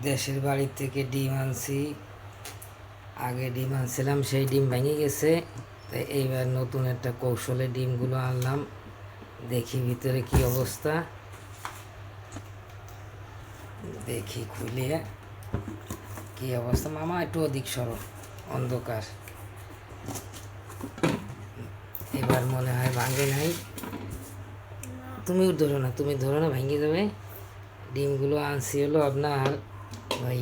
দেশের বাড়ি থেকে ডিম আনছি। আগে ডিম আনছিলাম, সেই ডিম ভেঙে গেছে। তাই এইবার নতুন একটা কৌশলে ডিমগুলো আনলাম। দেখি ভিতরে কি অবস্থা, দেখি খুলে কি অবস্থা। মামা একটু অধিক সরো, অন্ধকার। এবার মনে হয় ভাঙে নাই। তুমি ধরো না, তুমি ধরো না, ভেঙে যাবে। ডিমগুলো আনছি হলো আপনার ওই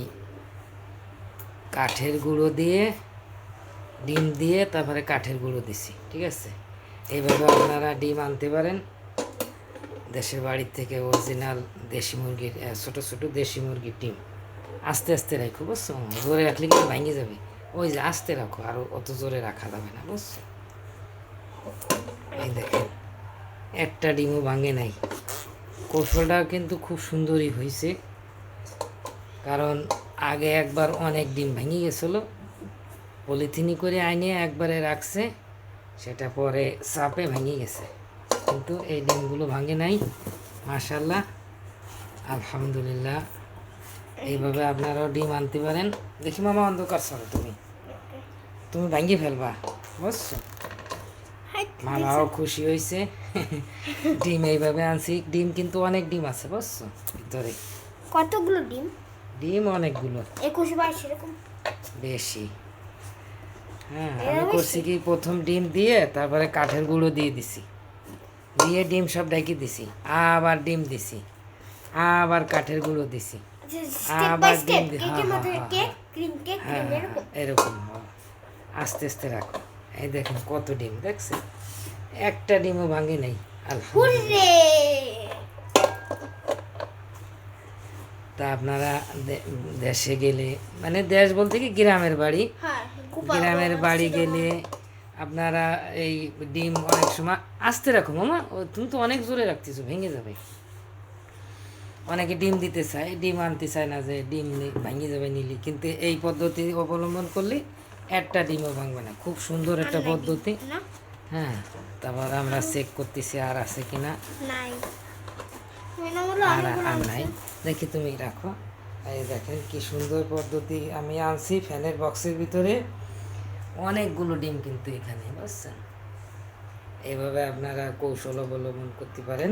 কাঠের গুঁড়ো দিয়ে, ডিম দিয়ে তারপরে কাঠের গুঁড়ো দিছি, ঠিক আছে। এইভাবে আপনারা ডিম আনতে পারেন দেশের বাড়ির থেকে, অরিজিনাল দেশি মুরগির, ছোটো ছোটো দেশি মুরগির ডিম। আস্তে আস্তে রাখো, বুঝছো? জোরে রাখলে কিন্তু ভেঙে যাবে। ওই যে আস্তে রাখো, আর অত জোরে রাখা যাবে না, বুঝছো? এই দেখেন, একটা ডিমও ভাঙে নাই। কৌশলটা কিন্তু খুব সুন্দরই হয়েছে, কারণ আগে একবার অনেক ডিম ভেঙে গেছিলো। পলিথিনি করে আইনে একবারে রাখছে, সেটা পরে চাপে ভেঙে গেছে, কিন্তু এই ডিমগুলো ভাঙে নাই। মাশাল্লাহ, আলহামদুলিল্লাহ। এইভাবে আপনারাও ডিম আনতে পারেন। দেখি মামা, অন্ধকার সরো, তুমি তুমি ভাঙিয়ে ফেলবা, বুঝছো? মামাও খুশি হয়েছে। ডিম এইভাবে আনছি। ডিম কিন্তু অনেক ডিম আছে, বুঝছো? ভিতরে কতগুলো ডিম? ডিম অনেকগুলো, 21-22 এরকম বেশি। হ্যাঁ, আমি করছি কি, প্রথম ডিম দিয়ে তারপরে কাঠের গুঁড়ো দিয়ে দিছি, দিয়ে ডিম সব ডাকি দিছি, আবার ডিম দিছি, আবার কাঠের গুঁড়ো দিছি, আবার ডিম হ্যাঁ এরকম। আস্তে আস্তে রাখো। এই দেখেন কত ডিম, দেখছেন? একটা ডিমও ভাঙে নাই, আলহামদুলিল্লাহ। তা আপনারা দেশে গেলে, মানে দেশ বলতে কি গ্রামের বাড়ি, গ্রামের বাড়ি গেলে আপনারা এই ডিম অনেক সময় আস্তে রাখো। মামা, তুমি তো অনেক জোরে রাখতেছো, ভেঙে যাবে। অনেকে ডিম দিতে চায়, ডিম আনতে চায় না, যে ডিম ভেঙে যাবে নিলি। কিন্তু এই পদ্ধতি অবলম্বন করলে একটা ডিমও ভাঙবে না। খুব সুন্দর একটা পদ্ধতি। হ্যাঁ, তারপর আমরা চেক করতেছি আর আছে কিনা। আর নাই, দেখি তুমি রাখো। এই দেখেন কি সুন্দর পদ্ধতি আমি আনছি ফ্যানের বক্সের ভিতরে। অনেকগুলো ডিম কিন্তু এখানে, বুঝছেন? এইভাবে আপনারা কৌশল অবলম্বন করতে পারেন।